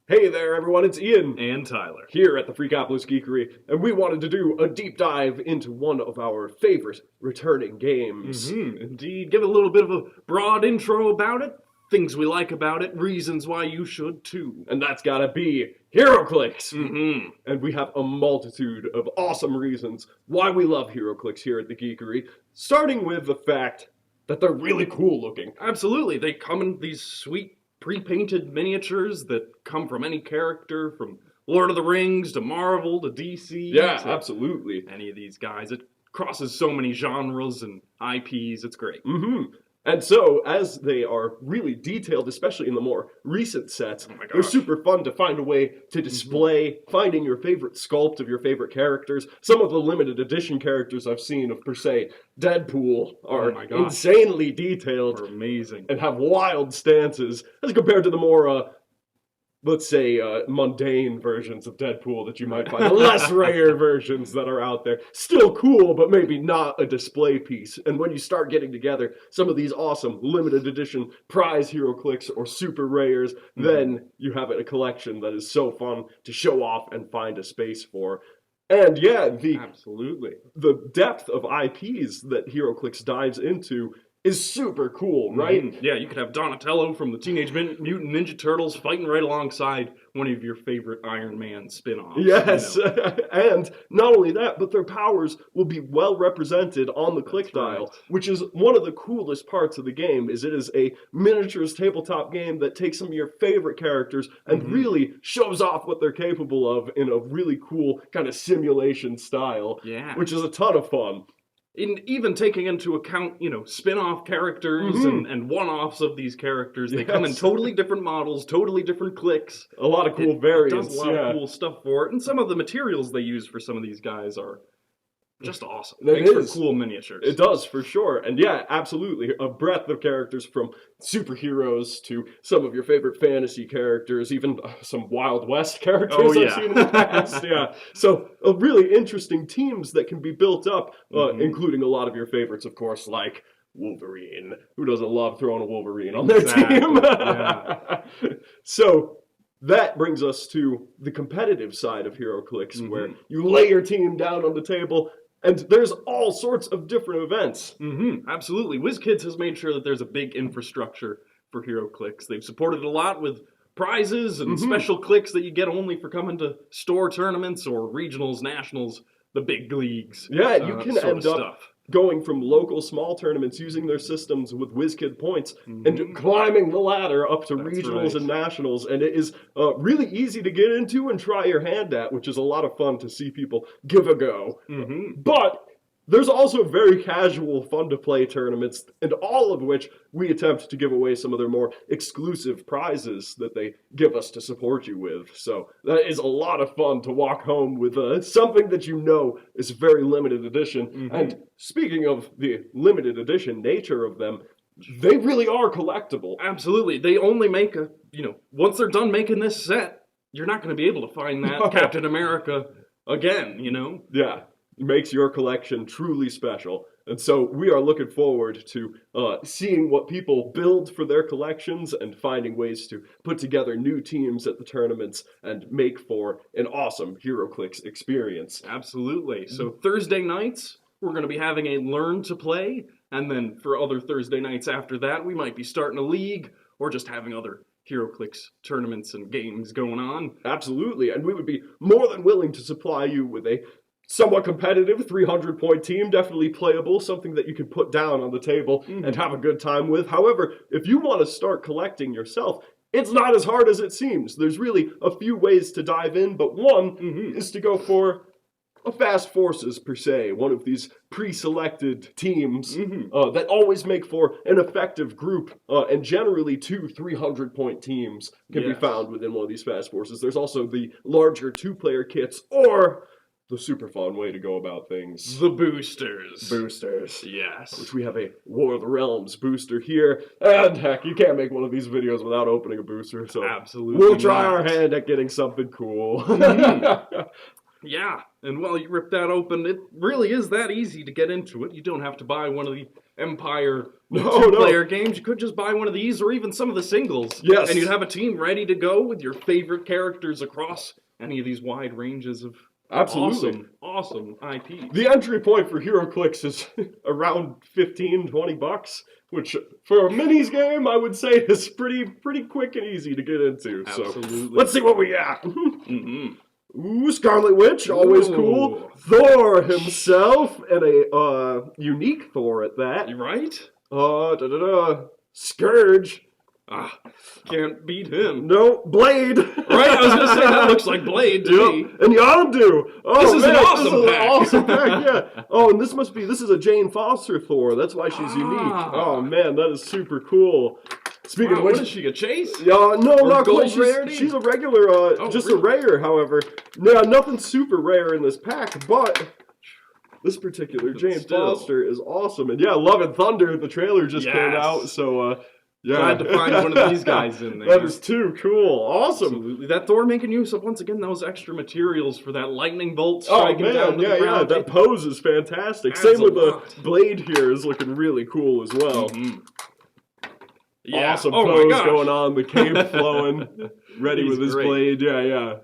Hey there, everyone, it's Ian And Tyler. here at the Freakopolis Geekery, and we wanted to do a deep dive into one of our favorite returning games. Indeed. Give a little bit of a broad intro about it, things we like about it, reasons why you should too. And that's gotta be Heroclix! Mm-hmm. And we have a multitude of awesome reasons why we love Heroclix here at the Geekery, starting with the fact that they're really cool looking. Absolutely. They come in these sweet pre-painted miniatures that come from any character, from Lord of the Rings to Marvel to DC. Yeah, to absolutely. any of these guys. It crosses so many genres and IPs. It's great. And so, as they are really detailed, especially in the more recent sets, Oh my they're gosh. super fun to find a way to display, finding your favorite sculpt of your favorite characters. Some of the limited edition characters I've seen of, per se, Deadpool are my gosh. insanely detailed They're amazing. and have wild stances as compared to the more, let's say, mundane versions of Deadpool that you might find, the less rare versions that are out there. Still cool, but maybe not a display piece. And when you start getting together some of these awesome limited edition prize Heroclix or super rares, then you have a collection that is so fun to show off and find a space for. And yeah, Absolutely. the depth of IPs that Heroclix dives into is super cool, right? Yeah, you could have Donatello from the Teenage Mutant Ninja Turtles fighting right alongside one of your favorite Iron Man spin-offs. Yes, You know? and not only that, but their powers will be well represented on the click dial, right. which is one of the coolest parts of the game. Is it is a miniatures tabletop game that takes some of your favorite characters and really shows off what they're capable of in a really cool kind of simulation style, Yeah. which is a ton of fun. Even taking into account, spin-off characters and one-offs of these characters, they come in Yes. totally different models, totally different clicks. A lot of cool It variants. does a lot yeah. of cool stuff for it, and some of the materials they use for some of these guys are just awesome. That Makes is. for cool miniatures. It does, for sure. And yeah, absolutely. A breadth of characters from superheroes to some of your favorite fantasy characters, even some Wild West characters Oh, I've yeah. seen in the past. Yeah. So, really interesting teams that can be built up, including a lot of your favorites, of course, like Wolverine. Who doesn't love throwing a Wolverine on their Exactly, team? yeah. So, that brings us to the competitive side of HeroClix, where you lay your team down on the table, and there's all sorts of different events. Absolutely. WizKids has made sure that there's a big infrastructure for HeroClix. They've supported it a lot with prizes and special clicks that you get only for coming to store tournaments or regionals, nationals, the big leagues. Yeah, you can sort end of up stuff. going from local small tournaments using their systems with WizKid points and climbing the ladder up to regionals right. and nationals. And it is really easy to get into and try your hand at, which is a lot of fun to see people give a go. But there's also very casual, fun-to-play tournaments, and all of which we attempt to give away some of their more exclusive prizes that they give us to support you with. So that is a lot of fun to walk home with something that you know is very limited edition. And speaking of the limited edition nature of them, they really are collectible. Absolutely. They only make once they're done making this set, you're not going to be able to find that Captain America again, Yeah. Makes your collection truly special. And so we are looking forward to seeing what people build for their collections and finding ways to put together new teams at the tournaments and make for an awesome HeroClix experience. Absolutely. So Thursday nights, we're going to be having a Learn to Play, and then for other Thursday nights after that, we might be starting a league or just having other HeroClix tournaments and games going on. Absolutely. And we would be more than willing to supply you with a somewhat competitive 300-point team, definitely playable, something that you can put down on the table and have a good time with. However, if you want to start collecting yourself, it's not as hard as it seems. There's really a few ways to dive in, but one is to go for a Fast Forces, per se, one of these pre-selected teams that always make for an effective group, and generally 2 300-point teams can be found within one of these Fast Forces. There's also the larger 2-player kits, or the super fun way to go about things. The boosters. Boosters. Yes. Which we have a War of the Realms booster here. And heck, you can't make one of these videos without opening a booster, so Absolutely we'll try not. our hand at getting something cool. Yeah, and while you rip that open, it really is that easy to get into it. You don't have to buy one of the Empire two-player games. You could just buy one of these or even some of the singles. Yes. And you'd have a team ready to go with your favorite characters across any of these wide ranges of awesome IPs. The entry point for HeroClix is around $15-20, which for a minis game I would say is pretty quick and easy to get into. Absolutely. So let's see what we got. Ooh, Scarlet Witch, always cool. Thor himself, and a unique Thor at that. You right? Scourge. Can't beat him. No, Blade. Right, I was gonna say that looks like Blade to me. And Yondu. Oh, this is an awesome pack. Awesome pack, yeah. Oh, and this is a Jane Foster Thor. That's why she's unique. Oh man, that is super cool. Speaking of which, what is she, a chase? Yeah, no, or not gold quite. rarity? She's a regular, just a rare, however. Yeah, nothing super rare in this pack, but this particular Jane Foster is awesome. And yeah, Love and Thunder, the trailer just came out, so yeah. Glad to find one of these guys in there. That is too cool. Awesome. Absolutely. That Thor making use of, once again, those extra materials for that lightning bolt Oh striking down man, to the ground. that pose is fantastic. Same with the blade here is looking really cool as well. Yeah. Awesome pose going on, the cape flowing, ready with his blade. Yeah.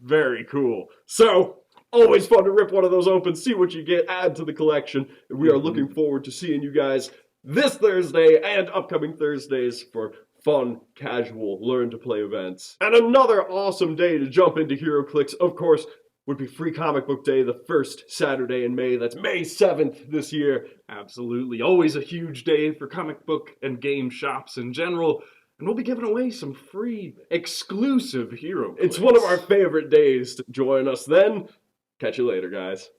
Very cool. So, always fun to rip one of those open, see what you get, add to the collection. And we are looking forward to seeing you guys this Thursday and upcoming Thursdays for fun, casual, learn-to-play events. And another awesome day to jump into HeroClix, of course, would be Free Comic Book Day, the first Saturday in May. That's May 7th this year. Absolutely. Always a huge day for comic book and game shops in general. And we'll be giving away some free, exclusive HeroClix. It's one of our favorite days. To join us then. Catch you later, guys.